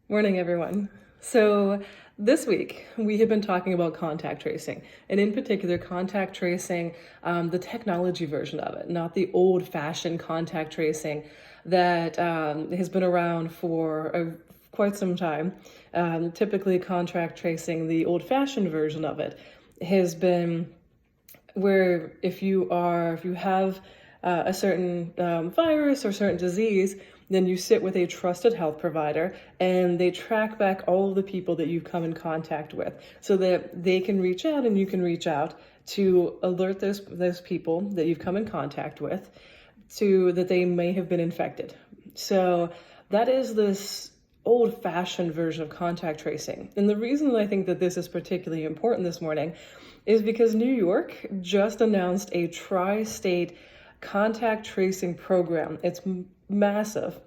Morning, everyone. So this week we have been talking about contact tracing, and in particular, contact tracing, the technology version of it, not the old-fashioned contact tracing that has been around for quite some time. Typically, contact tracing, the old-fashioned version of it, has been where if you have a certain virus or certain disease, then you sit with a trusted health provider and they track back all of the people that you've come in contact with so that they can reach out and you can reach out to alert those people that you've come in contact with to that they may have been infected. So that is this old-fashioned version of contact tracing. And the reason that I think that this is particularly important this morning is because New York just announced a tri-state contact tracing program. It's massive,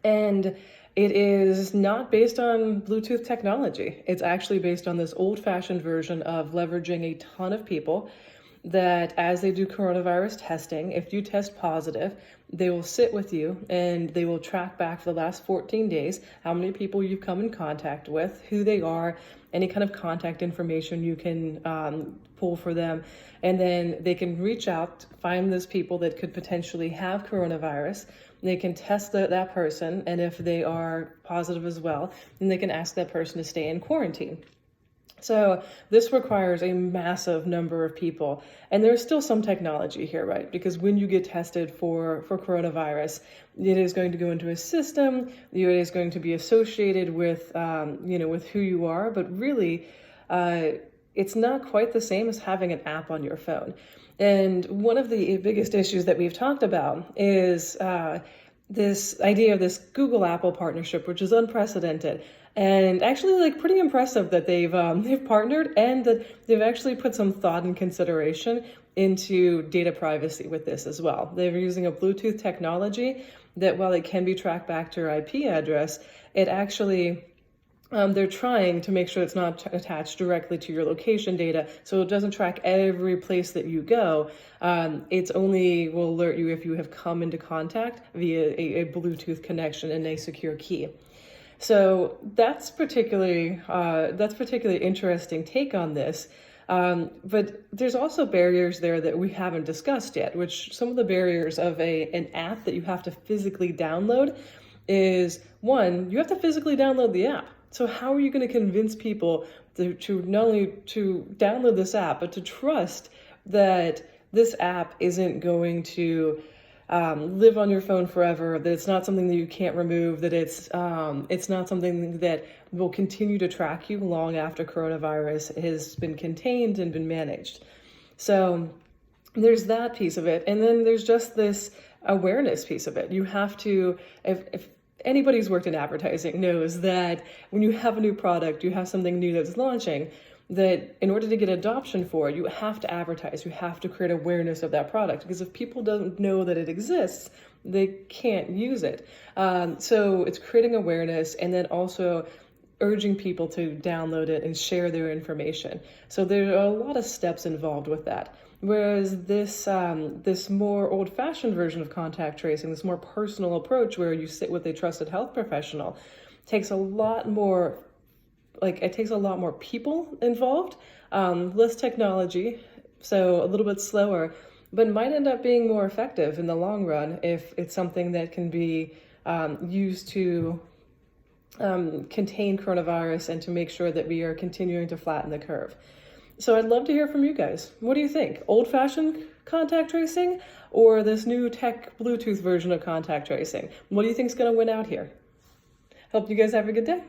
and it is not based on Bluetooth technology. It's actually based on this old-fashioned version of leveraging a ton of people that as they do coronavirus testing, if you test positive, they will sit with you and they will track back for the last 14 days how many people you've come in contact with, who they are, any kind of contact information you can pull for them. And then they can reach out, find those people that could potentially have coronavirus. They can test that person, and if they are positive as well, then they can ask that person to stay in quarantine. So this requires a massive number of people, and there's still some technology here, right? Because when you get tested for coronavirus, it is going to go into a system. It is going to be associated with, with who you are, but really, it's not quite the same as having an app on your phone. And one of the biggest issues that we've talked about is this idea of this Google-Apple partnership, which is unprecedented. And actually, pretty impressive that they've partnered and that they've actually put some thought and consideration into data privacy with this as well. They're using a Bluetooth technology that, while it can be tracked back to your IP address, it actually they're trying to make sure it's not attached directly to your location data, so it doesn't track every place that you go. It's only will alert you if you have come into contact via a Bluetooth connection and a secure key. So that's particularly interesting take on this. But there's also barriers there that we haven't discussed yet, which some of the barriers of an app that you have to physically download is, one, you have to physically download the app. So how are you going to convince people to not only to download this app, but to trust that this app isn't going to live on your phone forever, that it's not something that you can't remove, that it's not something that will continue to track you long after coronavirus has been contained and been managed. So there's that piece of it. And then there's just this awareness piece of it. You have to, if anybody's worked in advertising knows that when you have a new product, you have something new that's launching, that in order to get adoption for it, you have to advertise, you have to create awareness of that product, because if people don't know that it exists, they can't use it. So it's creating awareness and then also urging people to download it and share their information. So there are a lot of steps involved with that. Whereas this more old-fashioned version of contact tracing, this more personal approach where you sit with a trusted health professional, takes a lot more people involved, less technology, so a little bit slower, but might end up being more effective in the long run if it's something that can be used to contain coronavirus and to make sure that we are continuing to flatten the curve. So I'd love to hear from you guys. What do you think? Old-fashioned contact tracing or this new tech Bluetooth version of contact tracing? What do you think is going to win out here? Hope you guys have a good day.